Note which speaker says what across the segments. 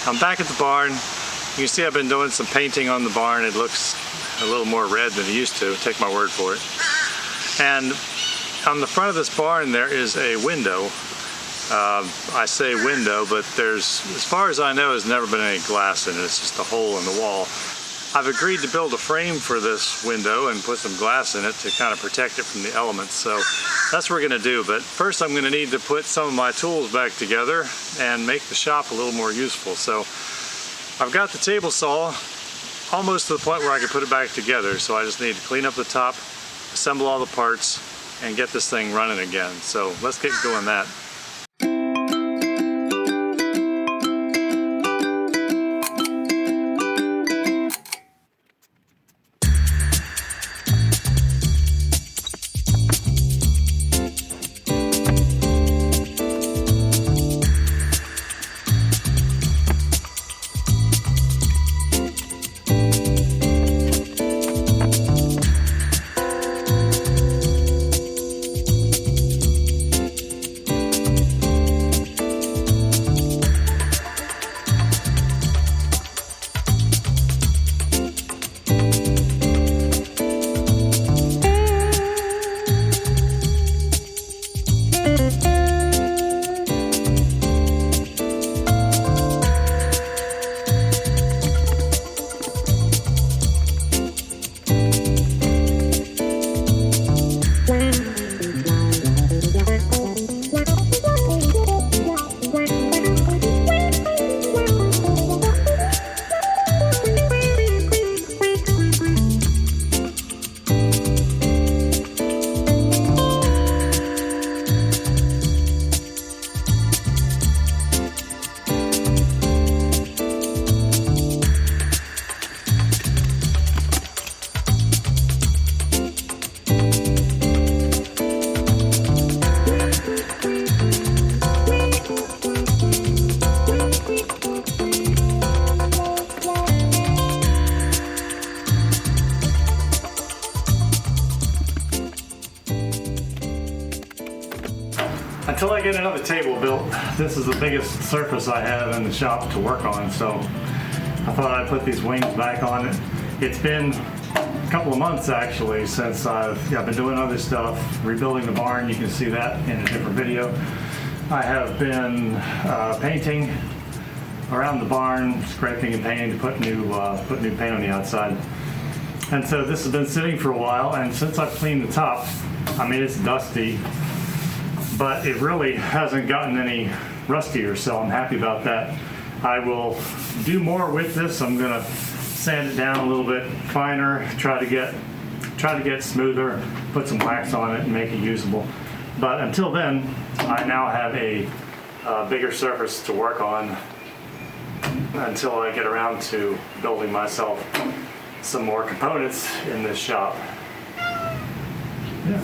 Speaker 1: I'm back at the barn. You can see I've been doing some painting on the barn. It looks a little more red than it used to, take my word for it. And on the front of this barn there is a window. I say window, but there's, as far as I know, has never been any glass in it. It's just a hole in the wall. I've agreed to build a frame for this window and put some glass in it to kind of protect it from the elements. So that's what we're going to do. But first I'm going to need to put some of my tools back together and make the shop a little more useful. So I've got the table saw almost to the point where I can put it back together. So I just need to clean up the top, assemble all the parts, and get this thing running again. So let's get doing that. Until I get another table built, this is the biggest surface I have in the shop to work on, so I thought I'd put these wings back on it. It's been a couple of months actually since I've been doing other stuff, rebuilding the barn. You can see that in a different video. I have been painting around the barn, scraping and painting to put new paint on the outside. And so this has been sitting for a while, and since I've cleaned the top, I mean, it's dusty, but it really hasn't gotten any rustier, so I'm happy about that. I will do more with this. I'm gonna sand it down a little bit finer, try to get smoother, put some wax on it and make it usable. But until then, I now have a bigger surface to work on until I get around to building myself some more components in this shop. Yeah.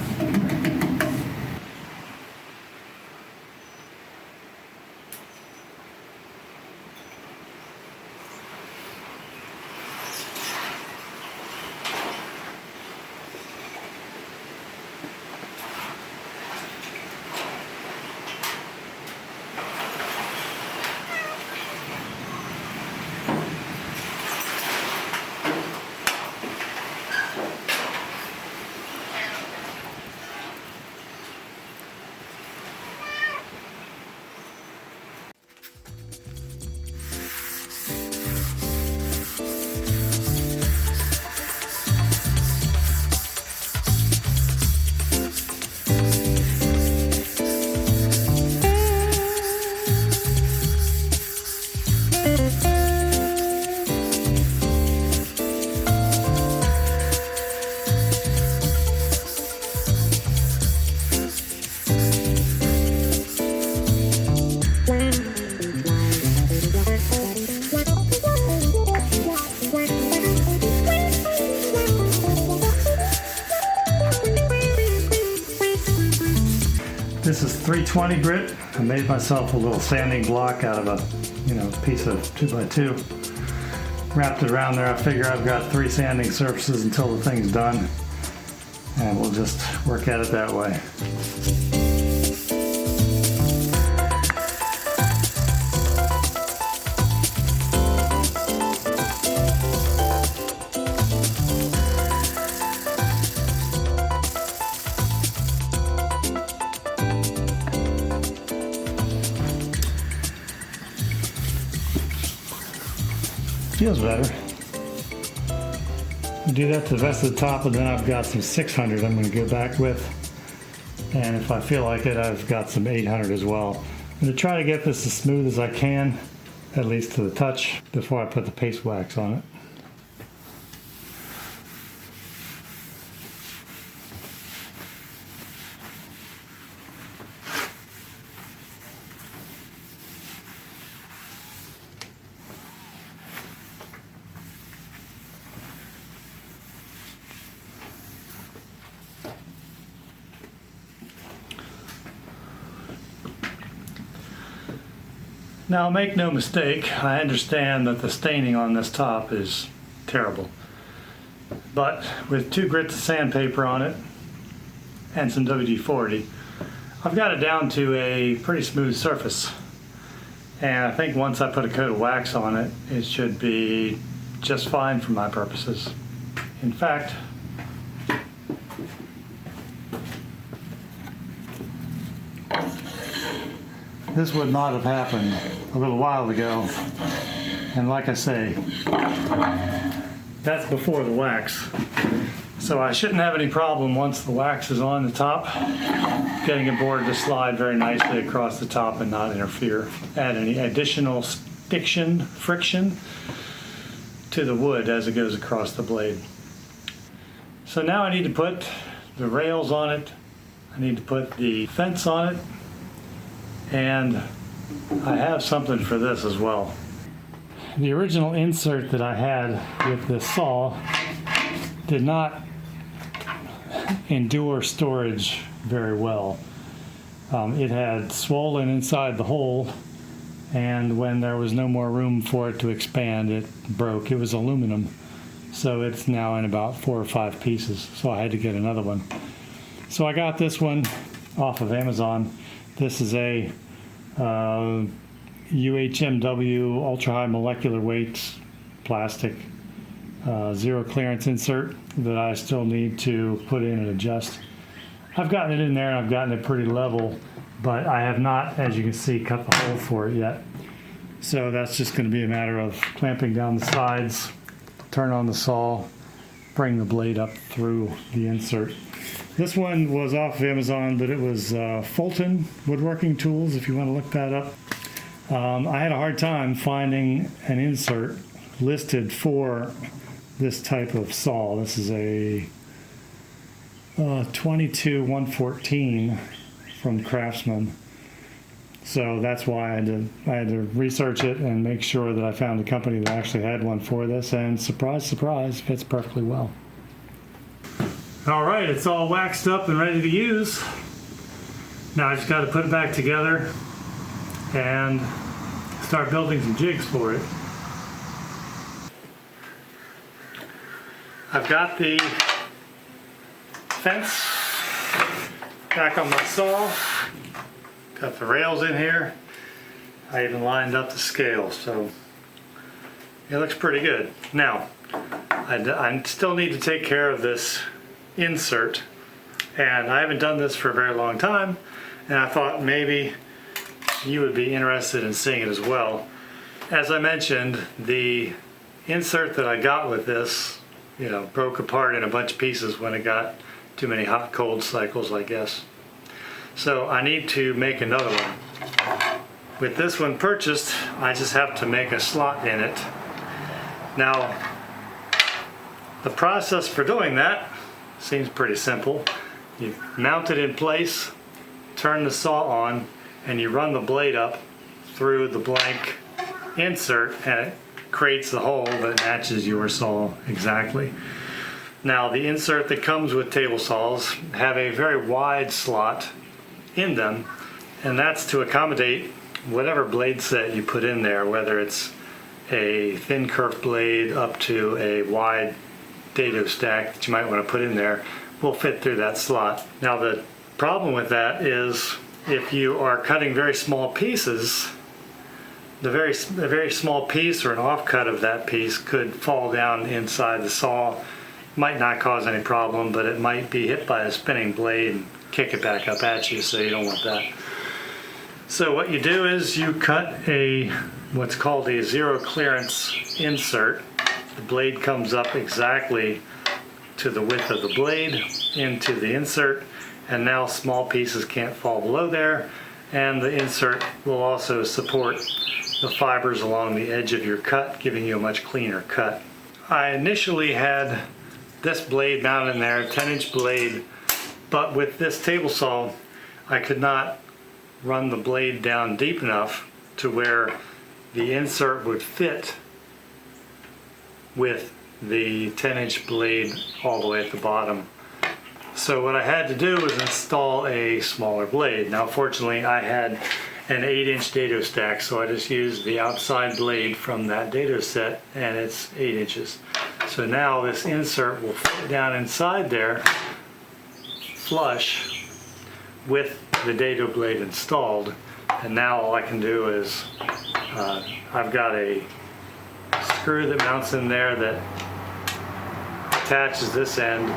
Speaker 1: This is 320 grit. I made myself a little sanding block out of a piece of 2x2. Wrapped it around there. I figure I've got 3 sanding surfaces until the thing's done, and we'll just work at it that way. Feels better. Do that to the rest of the top, and then I've got some 600 I'm going to go back with. And if I feel like it, I've got some 800 as well. I'm going to try to get this as smooth as I can, at least to the touch, before I put the paste wax on it. Now, make no mistake, I understand that the staining on this top is terrible. But with 2 grits of sandpaper on it and some WD-40, I've got it down to a pretty smooth surface. And I think once I put a coat of wax on it, it should be just fine for my purposes. In fact, this would not have happened a little while ago. And like I say, that's before the wax. So I shouldn't have any problem once the wax is on the top, getting a board to slide very nicely across the top and not interfere. Add any additional friction to the wood as it goes across the blade. So now I need to put the rails on it. I need to put the fence on it. And I have something for this as well. The original insert that I had with this saw did not endure storage very well. It had swollen inside the hole, and when there was no more room for it to expand, it broke. It was aluminum, so it's now in about 4 or 5 pieces, so I had to get another one. So I got this one off of Amazon. This is a UHMW ultra high molecular weight plastic zero clearance insert that I still need to put in and adjust. I've gotten it in there and I've gotten it pretty level, but I have not, as you can see, cut the hole for it yet. So that's just going to be a matter of clamping down the sides, turn on the saw, bring the blade up through the insert. This one was off of Amazon, but it was Fulton Woodworking Tools, if you want to look that up. I had a hard time finding an insert listed for this type of saw. This is a 22-114 from Craftsman. So that's why I had to research it and make sure that I found a company that actually had one for this, and surprise, surprise, fits perfectly well. All right, it's all waxed up and ready to use. Now I just got to put it back together and start building some jigs for it. I've got the fence back on my saw, got the rails in here. I even lined up the scale, so it looks pretty good. Now, I still need to take care of this insert, and I haven't done this for a very long time, and I thought maybe you would be interested in seeing it as well. As I mentioned, the insert that I got with this, broke apart in a bunch of pieces when it got too many hot cold cycles, I guess. So I need to make another one. With this one purchased, I just have to make a slot in it. Now, the process for doing that seems pretty simple. You mount it in place, turn the saw on, and you run the blade up through the blank insert, and it creates the hole that matches your saw exactly. Now, the insert that comes with table saws have a very wide slot in them, and that's to accommodate whatever blade set you put in there, whether it's a thin kerf blade up to a wide dado stack that you might want to put in there, will fit through that slot. Now, the problem with that is if you are cutting very small pieces, a very small piece or an offcut of that piece could fall down inside the saw. Might not cause any problem, but it might be hit by a spinning blade and kick it back up at you, so you don't want that. So what you do is you cut a what's called a zero clearance insert. The blade comes up exactly to the width of the blade into the insert, and now small pieces can't fall below there, and the insert will also support the fibers along the edge of your cut, giving you a much cleaner cut. I initially had this blade mounted in there, a 10-inch blade, but with this table saw I could not run the blade down deep enough to where the insert would fit with the 10-inch blade all the way at the bottom. So what I had to do was install a smaller blade. Now fortunately I had an 8-inch dado stack, so I just used the outside blade from that dado set, and it's 8 inches. So now this insert will fit down inside there flush with the dado blade installed, and now all I can do is I've got a screw that mounts in there that attaches this end.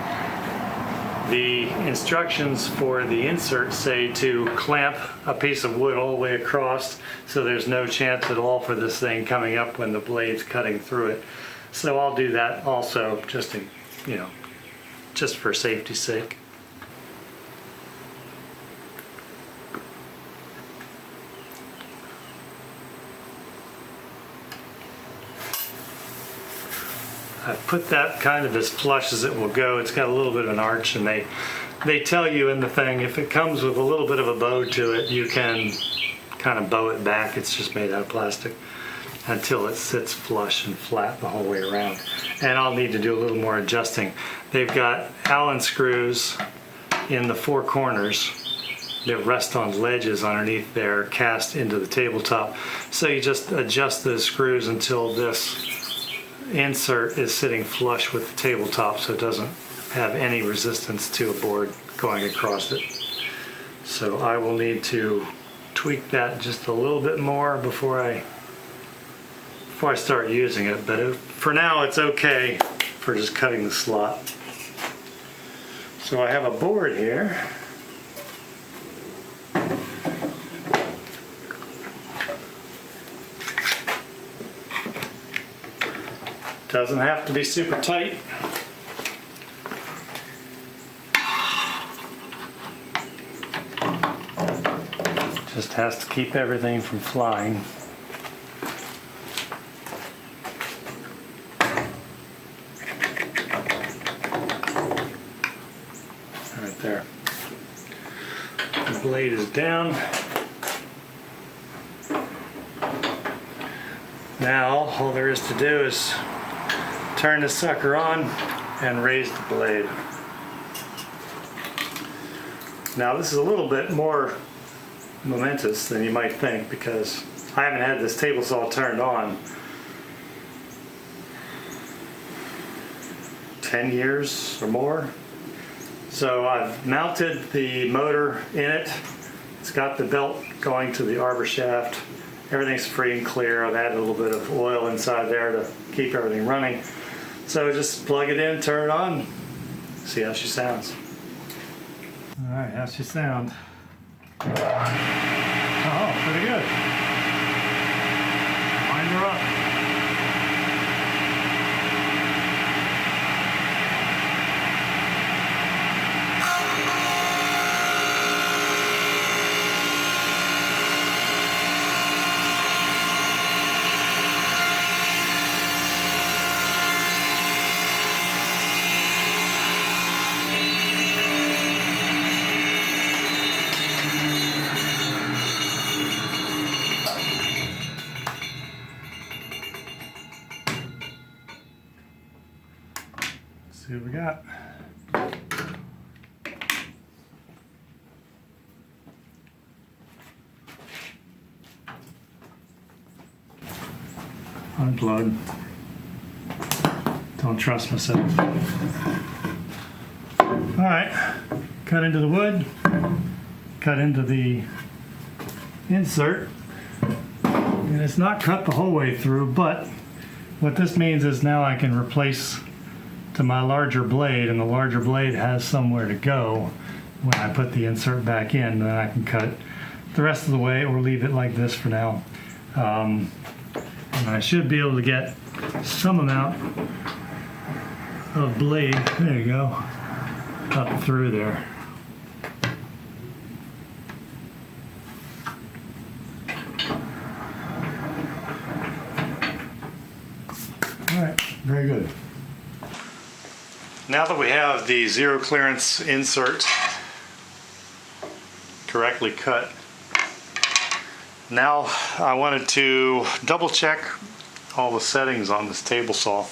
Speaker 1: The instructions for the insert say to clamp a piece of wood all the way across, so there's no chance at all for this thing coming up when the blade's cutting through it. So I'll do that also, just to, just for safety's sake. I've put that kind of as flush as it will go. It's got a little bit of an arch, and they tell you in the thing, if it comes with a little bit of a bow to it, you can kind of bow it back. It's just made out of plastic until it sits flush and flat the whole way around. And I'll need to do a little more adjusting. They've got Allen screws in the 4 corners that rest on ledges underneath there, cast into the tabletop. So you just adjust those screws until this insert is sitting flush with the tabletop, so it doesn't have any resistance to a board going across it. So I will need to tweak that just a little bit more before I start using it, but for now it's okay for just cutting the slot. So I have a board here. Doesn't have to be super tight. Just has to keep everything from flying. Right there. The blade is down. Now all there is to do is turn this sucker on and raise the blade. Now this is a little bit more momentous than you might think, because I haven't had this table saw turned on 10 years or more. So I've mounted the motor in it. It's got the belt going to the arbor shaft. Everything's free and clear. I've added a little bit of oil inside there to keep everything running. So just plug it in, turn it on, see how she sounds. All right, how's she sound? Oh, pretty good. Wind her up. See what we got. Unplug. Don't trust myself. All right, cut into the wood, cut into the insert, and it's not cut the whole way through, but what this means is now I can replace to my larger blade, and the larger blade has somewhere to go when I put the insert back in, then I can cut the rest of the way or leave it like this for now. And I should be able to get some amount of blade, there you go, up through there. All right, very good. Now that we have the zero clearance insert correctly cut, now I wanted to double check all the settings on this table saw.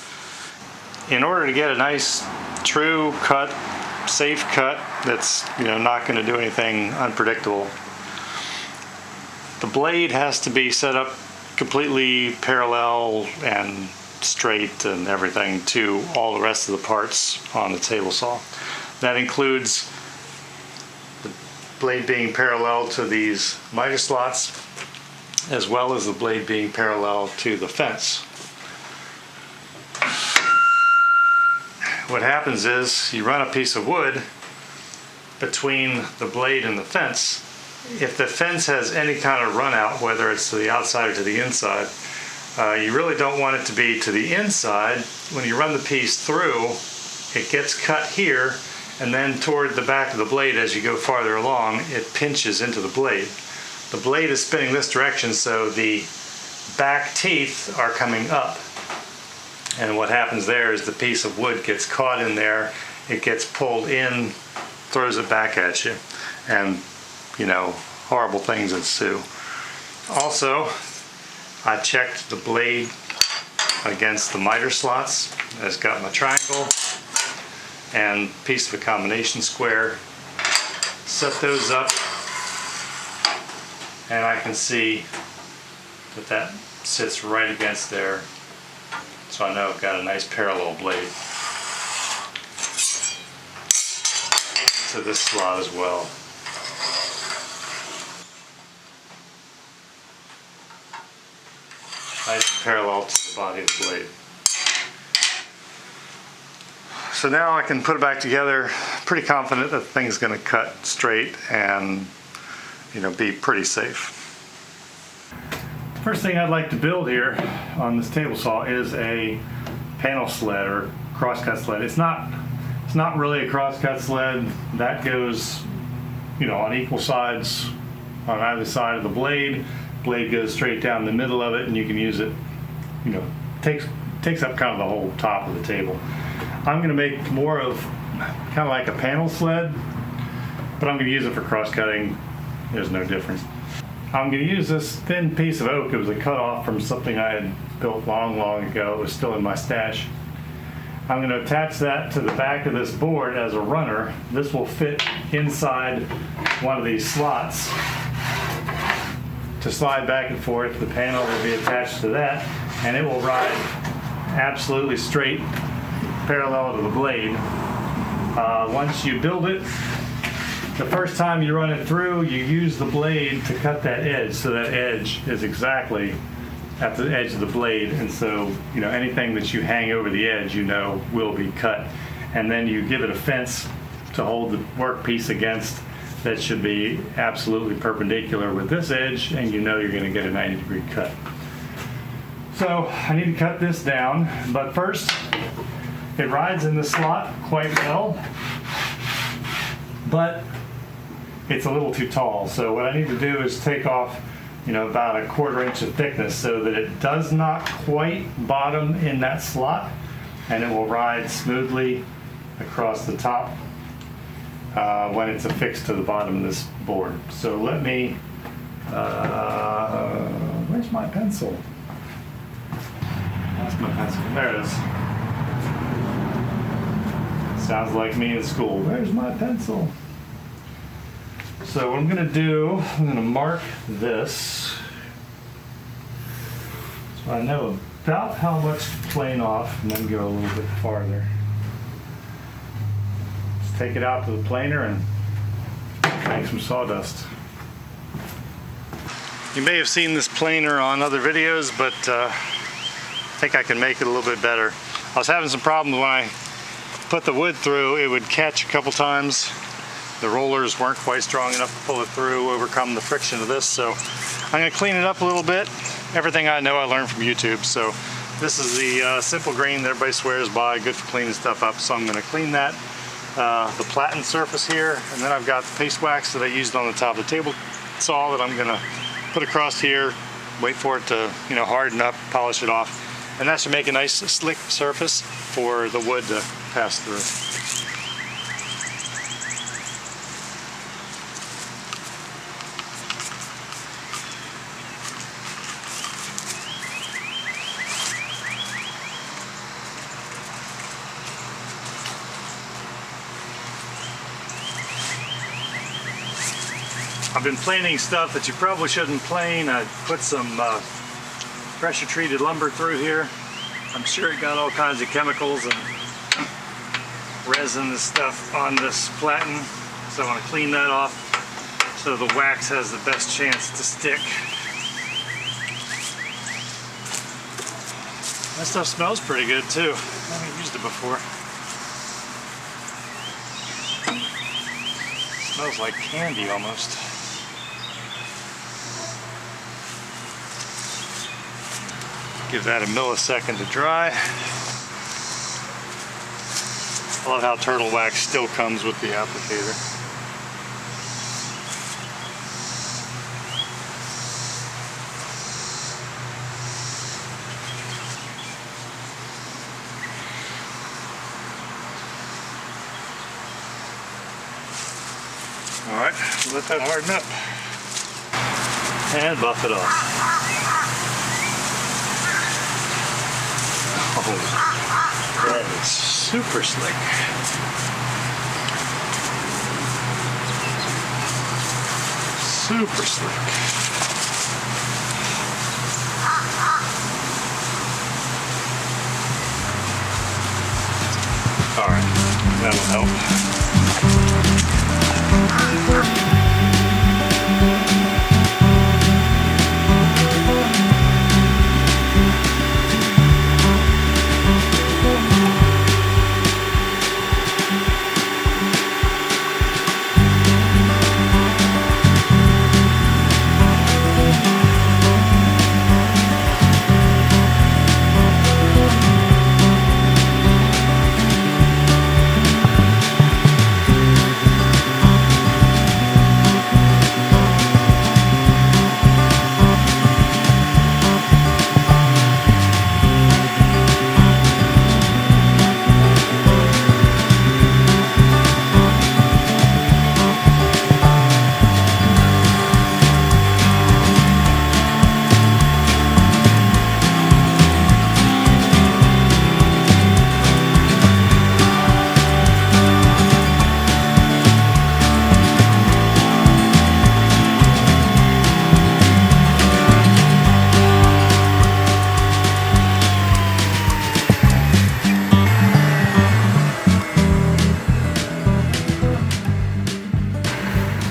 Speaker 1: In order to get a nice, true cut, safe cut that's not going to do anything unpredictable, the blade has to be set up completely parallel and straight and everything to all the rest of the parts on the table saw. That includes the blade being parallel to these miter slots, as well as the blade being parallel to the fence. What happens is you run a piece of wood between the blade and the fence. If the fence has any kind of run out, whether it's to the outside or to the inside, you really don't want it to be to the inside. When you run the piece through, it gets cut here, and then toward the back of the blade as you go farther along, it pinches into the blade. The blade is spinning this direction, so the back teeth are coming up. And what happens there is the piece of wood gets caught in there, it gets pulled in, throws it back at you, and horrible things ensue. Also, I checked the blade against the miter slots. It's got my triangle and piece of a combination square. Set those up, and I can see that sits right against there. So I know I've got a nice parallel blade to this slot as well. Nice parallel to the body of the blade. So now I can put it back together, pretty confident that the thing's going to cut straight and be pretty safe. First thing I'd like to build here on this table saw is a panel sled or crosscut sled. It's not really a crosscut sled. That goes on equal sides on either side of the blade. Blade goes straight down the middle of it, and you can use it, takes up kind of the whole top of the table. I'm going to make more of kind of like a panel sled, but I'm going to use it for cross-cutting. There's no difference. I'm going to use this thin piece of oak. It was a cut-off from something I had built long ago. It was still in my stash. I'm going to attach that to the back of this board as a runner. This will fit inside one of these slots to slide back and forth. The panel will be attached to that, and it will ride absolutely straight, parallel to the blade. Once you build it, the first time you run it through, you use the blade to cut that edge, so that edge is exactly at the edge of the blade, and so anything that you hang over the edge will be cut. And then you give it a fence to hold the workpiece against that should be absolutely perpendicular with this edge, and you're going to get a 90-degree cut. So I need to cut this down, but first it rides in the slot quite well, but it's a little too tall. So what I need to do is take off about 1/4 inch of thickness so that it does not quite bottom in that slot, and it will ride smoothly across the top when it's affixed to the bottom of this board. So let me, where's my pencil? That's my pencil. There it is. Sounds like me in school. Where's my pencil? So what I'm going to do, I'm going to mark this so I know about how much to plane off, and then go a little bit farther. Just take it out to the planer and make some sawdust. You may have seen this planer on other videos, but I think I can make it a little bit better. I was having some problems when I put the wood through. It would catch a couple times. The rollers weren't quite strong enough to pull it through, overcome the friction of this. So I'm going to clean it up a little bit everything I know I learned from YouTube. So this is the simple green that everybody swears by, good for cleaning stuff up. So I'm going to clean that, the platen surface here, and then I've got the paste wax that I used on the top of the table saw that I'm going to put across here, wait for it to harden up, polish it off, and that should make a nice slick surface for the wood to pass through. I've been planing stuff that you probably shouldn't plane. I put some pressure treated lumber through here. I'm sure it got all kinds of chemicals and resin and stuff on this platen, so I want to clean that off so the wax has the best chance to stick. That stuff smells pretty good too. I haven't used it before. Smells like candy almost. Give that a millisecond to dry. I love how turtle wax still comes with the applicator. All right, let that harden up and buff it off. Oh, that is super slick. Super slick. All right, that'll help.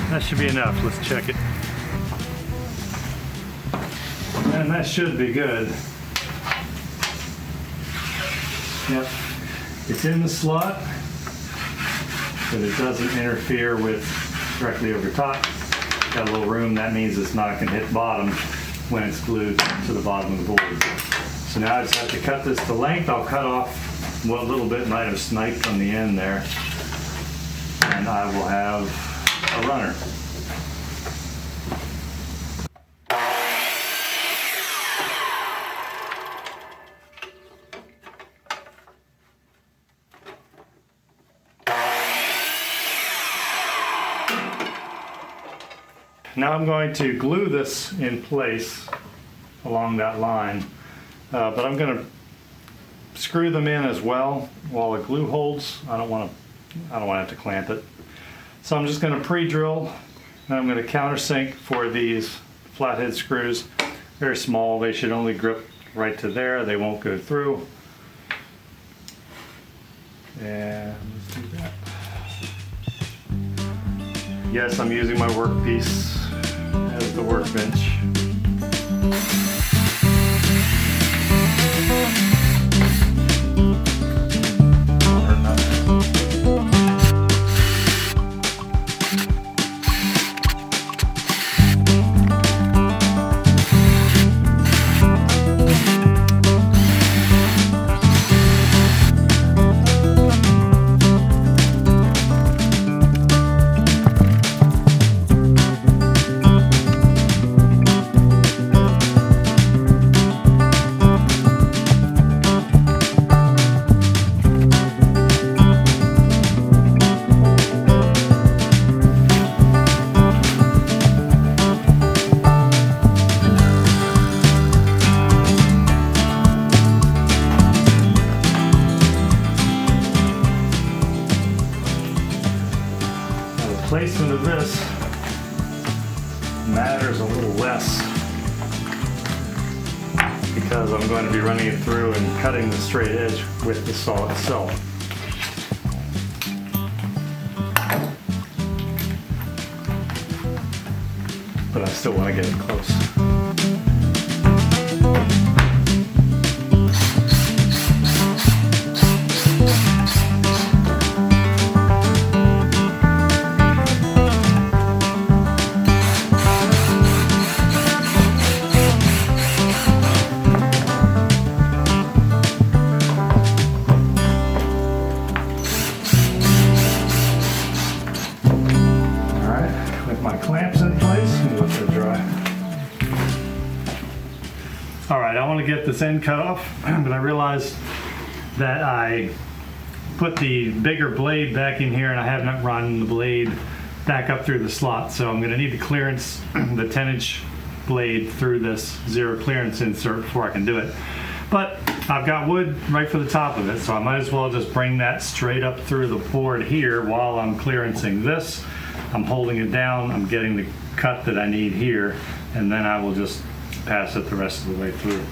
Speaker 1: That should be enough. Let's check it. And that should be good. Yep. It's in the slot, but it doesn't interfere with directly over top. Got a little room. That means it's not going to hit bottom when it's glued to the bottom of the board. So now I just have to cut this to length. I'll cut off what little bit might have sniped on the end there, and I will have a runner. Now I'm going to glue this in place along that line, but I'm going to screw them in as well while the glue holds. I don't want to have to clamp it. So I'm just going to pre-drill, and I'm going to countersink for these flathead screws. Very small. They should only grip right to there. They won't go through. And let's do that. Yes, I'm using my workpiece as the workbench. placement of this matters a little less because I'm going to be running it through and cutting the straight edge with the saw itself. But I still want to get it close. Alright, I want to get this end cut off, but I realized that I put the bigger blade back in here and I haven't run the blade back up through the slot, so I'm going to need to clearance the 10-inch blade through this zero clearance insert before I can do it. But I've got wood right for the top of it, so I might as well just bring that straight up through the board here while I'm clearancing this. I'm holding it down, I'm getting the cut that I need here, and then I will just pass it the rest of the way through.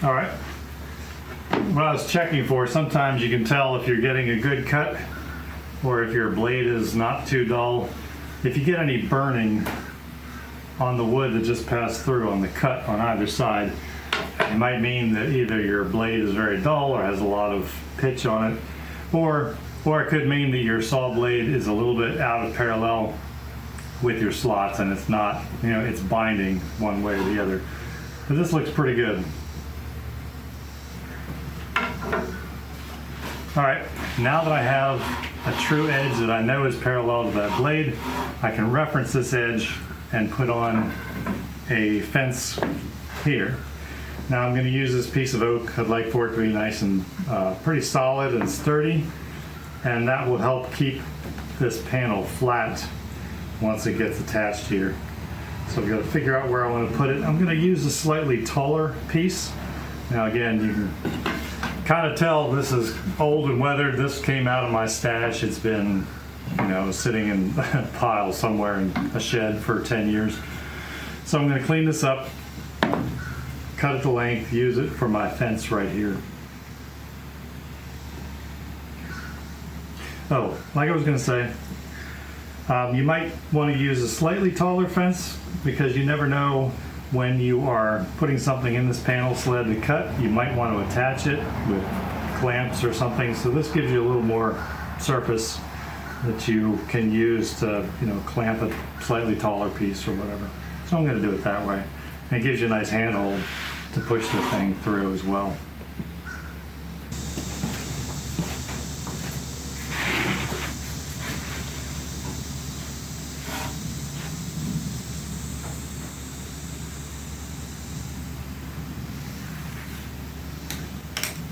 Speaker 1: All right, what I was checking for, sometimes you can tell if you're getting a good cut or if your blade is not too dull. If you get any burning on the wood that just passed through on the cut on either side, it might mean that either your blade is very dull or has a lot of pitch on it, or it could mean that your saw blade is a little bit out of parallel with your slots and it's not, it's binding one way or the other. But this looks pretty good. All right, now that I have a true edge that I know is parallel to that blade, I can reference this edge and put on a fence here. Now I'm going to use this piece of oak. I'd like for it to be nice and pretty solid and sturdy, and that will help keep this panel flat once it gets attached here. So I've got to figure out where I want to put it. I'm going to use a slightly taller piece. Now again, you can kind of tell this is old and weathered. This came out of my stash. It's been, sitting in a pile somewhere in a shed for 10 years. So I'm going to clean this up, cut it to length, use it for my fence right here. Oh, like I was going to say, you might want to use a slightly taller fence because you never know when you are putting something in this panel sled to cut. You might want to attach it with clamps or something. So this gives you a little more surface that you can use to, clamp a slightly taller piece or whatever. So I'm going to do it that way. And it gives you a nice handhold to push the thing through as well.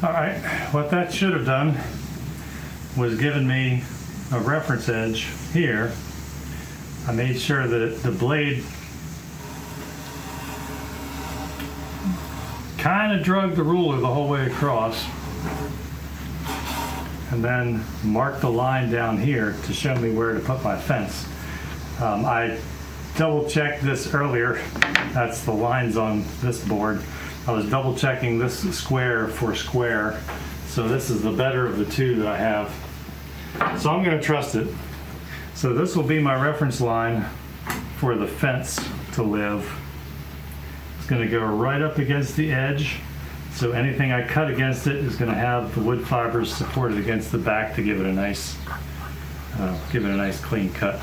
Speaker 1: All right, what that should have done was given me a reference edge here. I made sure that the blade kind of drug the ruler the whole way across, and then marked the line down here to show me where to put my fence. I double checked this earlier. That's the lines on this board. I was double checking this square for square, so this is the better of the two that I have. So I'm going to trust it. So this will be my reference line for the fence to live. It's going to go right up against the edge, so anything I cut against it is going to have the wood fibers supported against the back to give it a nice give it a nice clean cut.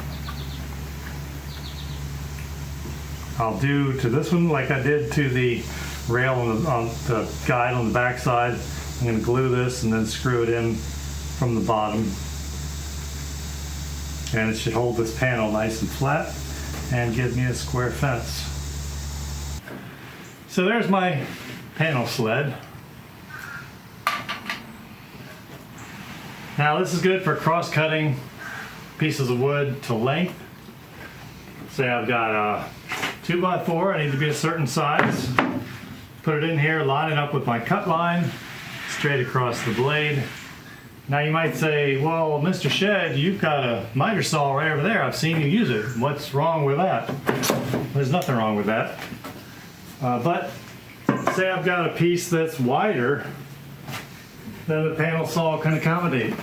Speaker 1: I'll do to this one like I did to the rail on the guide on the back side. I'm going to glue this and then screw it in from the bottom. And it should hold this panel nice and flat and give me a square fence. So there's my panel sled. Now this is good for cross-cutting pieces of wood to length. Say I've got a 2x4, I need to be a certain size. Put it in here, line it up with my cut line, straight across the blade. Now you might say, well, Mr. Shed, you've got a miter saw right over there. I've seen you use it. What's wrong with that? There's nothing wrong with that. But say I've got a piece that's wider than the panel saw can accommodate.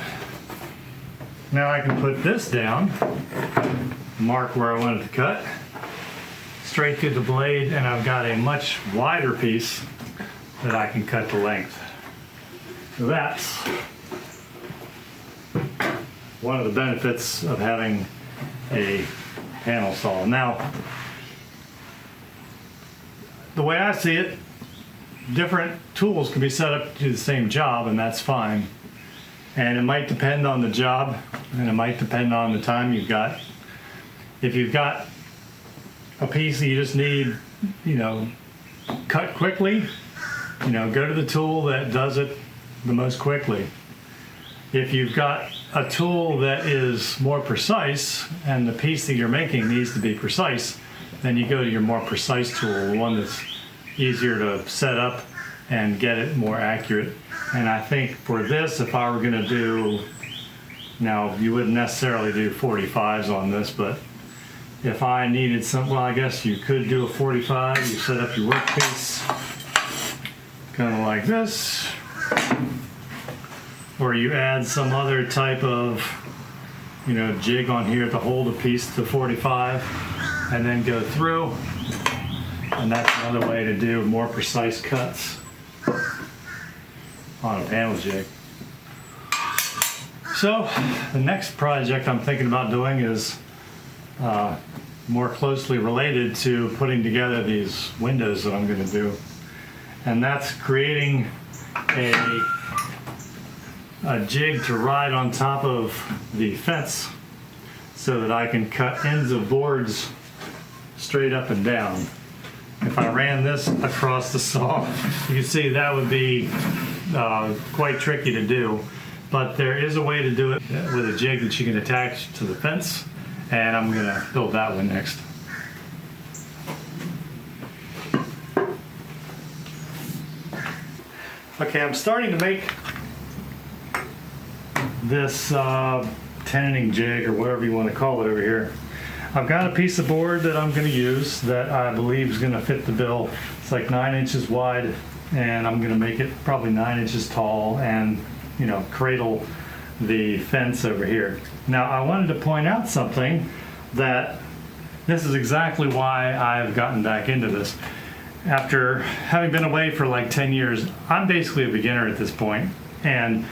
Speaker 1: Now I can put this down, mark where I want it to cut, straight through the blade, and I've got a much wider piece that I can cut to length. So that's one of the benefits of having a panel saw. Now, the way I see it, different tools can be set up to do the same job, and that's fine. And it might depend on the job, and it might depend on the time you've got. If you've got a piece that you just need, cut quickly, go to the tool that does it the most quickly. If you've got a tool that is more precise and the piece that you're making needs to be precise, then you go to your more precise tool, the one that's easier to set up and get it more accurate. And I think for this, if I were going to do, now you wouldn't necessarily do 45s on this, but if I needed some, well, I guess you could do a 45. You set up your workpiece kind of like this, or you add some other type of, jig on here to hold a piece to 45 and then go through. And that's another way to do more precise cuts on a panel jig. So the next project I'm thinking about doing is more closely related to putting together these windows that I'm going to do. And that's creating a jig to ride on top of the fence so that I can cut ends of boards straight up and down. If I ran this across the saw, you can see that would be quite tricky to do. But there is a way to do it with a jig that you can attach to the fence, and I'm going to build that one next. Okay, I'm starting to make this tenoning jig, or whatever you want to call it over here. I've got a piece of board that I'm going to use that I believe is going to fit the bill. It's like 9 inches wide, and I'm going to make it probably 9 inches tall and, cradle the fence over here. Now, I wanted to point out something, that this is exactly why I've gotten back into this. After having been away for like 10 years, I'm basically a beginner at this point, and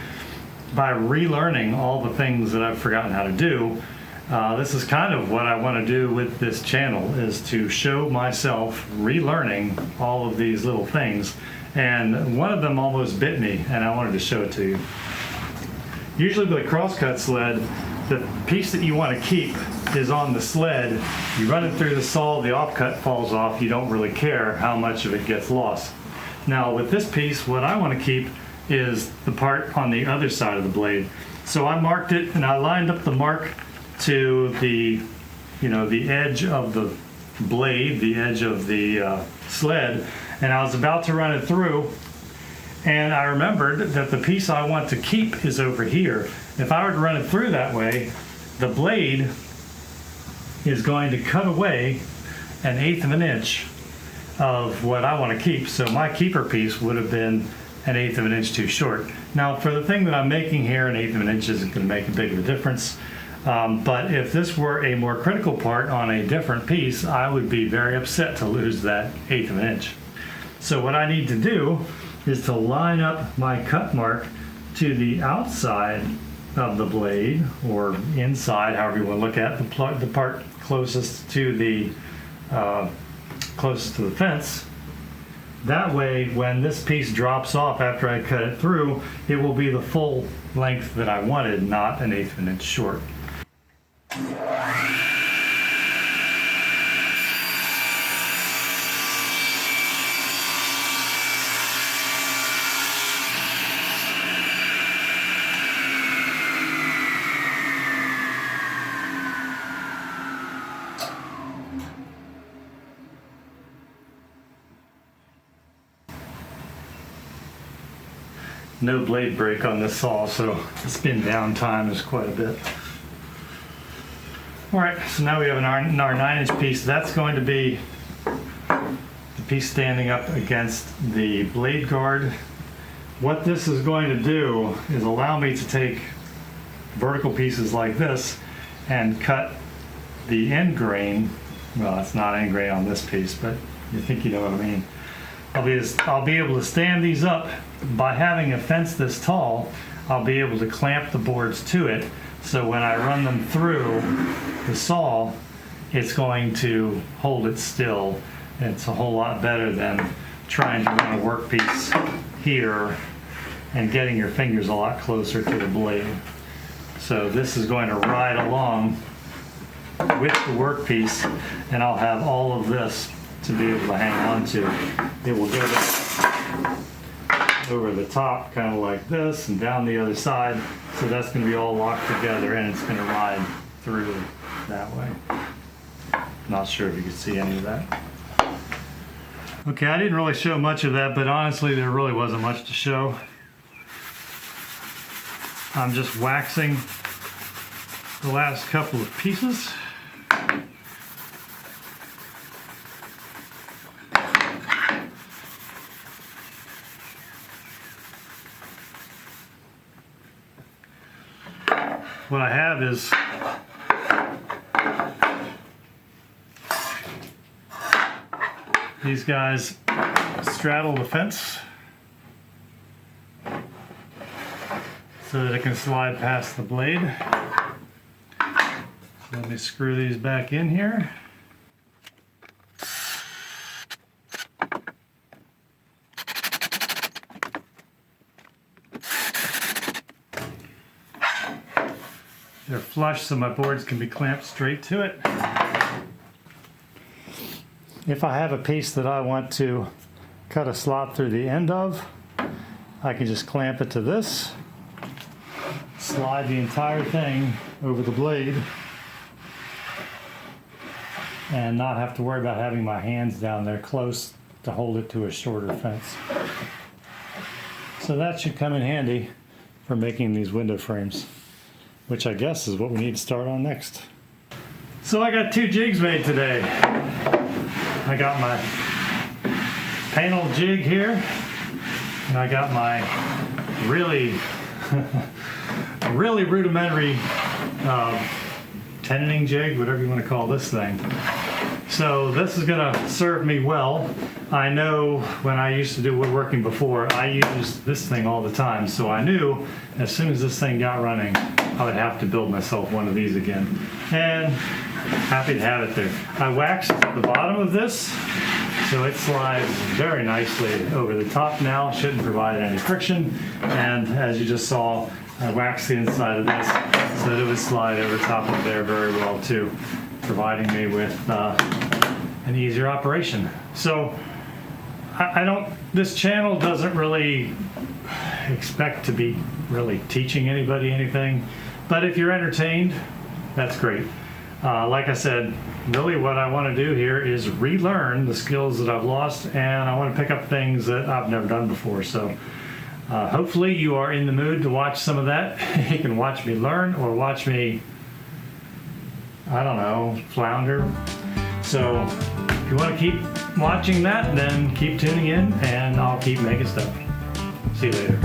Speaker 1: by relearning all the things that I've forgotten how to do, this is kind of what I want to do with this channel, is to show myself relearning all of these little things. And one of them almost bit me, and I wanted to show it to you. Usually with a crosscut sled, the piece that you want to keep is on the sled. You run it through the saw, the offcut falls off, you don't really care how much of it gets lost. Now with this piece, what I want to keep is the part on the other side of the blade. So I marked it, and I lined up the mark to the, the edge of the blade, the edge of the sled, and I was about to run it through, and I remembered that the piece I want to keep is over here. If I were to run it through that way, the blade is going to cut away 1/8 of an inch of what I want to keep. So my keeper piece would have been 1/8 of an inch too short. Now for the thing that I'm making here, 1/8 of an inch isn't going to make a big of a difference. But if this were a more critical part on a different piece, I would be very upset to lose that 1/8 of an inch. So what I need to do is to line up my cut mark to the outside of the blade, or inside, however you want to look at the part closest to the fence. That way, when this piece drops off after I cut it through, it will be the full length that I wanted, not an 1/8 of an inch short. No blade break on this saw, so the spin down time is quite a bit. All right, so now we have our 9-inch piece. That's going to be the piece standing up against the blade guard. What this is going to do is allow me to take vertical pieces like this and cut the end grain. Well, it's not end grain on this piece, but you think you know what I mean. I'll be able to stand these up. By having a fence this tall, I'll be able to clamp the boards to it, so when I run them through the saw, it's going to hold it still. It's a whole lot better than trying to run a workpiece here and getting your fingers a lot closer to the blade. So this is going to ride along with the workpiece, and I'll have all of this to be able to hang on to. It will go over the top kind of like this and down the other side, so that's going to be all locked together and it's going to ride through that way. Not sure if you can see any of that. Okay, I didn't really show much of that, but honestly there really wasn't much to show. I'm just waxing the last couple of pieces. What I have is these guys straddle the fence so that it can slide past the blade. Let me screw these back in here. They're flush so my boards can be clamped straight to it. If I have a piece that I want to cut a slot through the end of, I can just clamp it to this, slide the entire thing over the blade, and not have to worry about having my hands down there close to hold it to a shorter fence. So that should come in handy for making these window frames, which I guess is what we need to start on next. So I got 2 jigs made today. I got my panel jig here, and I got my really, really rudimentary tenoning jig, whatever you want to call this thing. So this is going to serve me well. I know when I used to do woodworking before, I used this thing all the time, so I knew as soon as this thing got running, I would have to build myself one of these again. And happy to have it there. I waxed the bottom of this, so it slides very nicely over the top now. Shouldn't provide any friction. And as you just saw, I waxed the inside of this so that it would slide over top of there very well too, providing me with an easier operation. So this channel doesn't really expect to be really teaching anybody anything, but if you're entertained, that's great. Like I said, really what I want to do here is relearn the skills that I've lost, and I want to pick up things that I've never done before. So hopefully you are in the mood to watch some of that. You can watch me learn or watch me, I don't know, flounder. So if you want to keep watching that, then keep tuning in and I'll keep making stuff. See you later.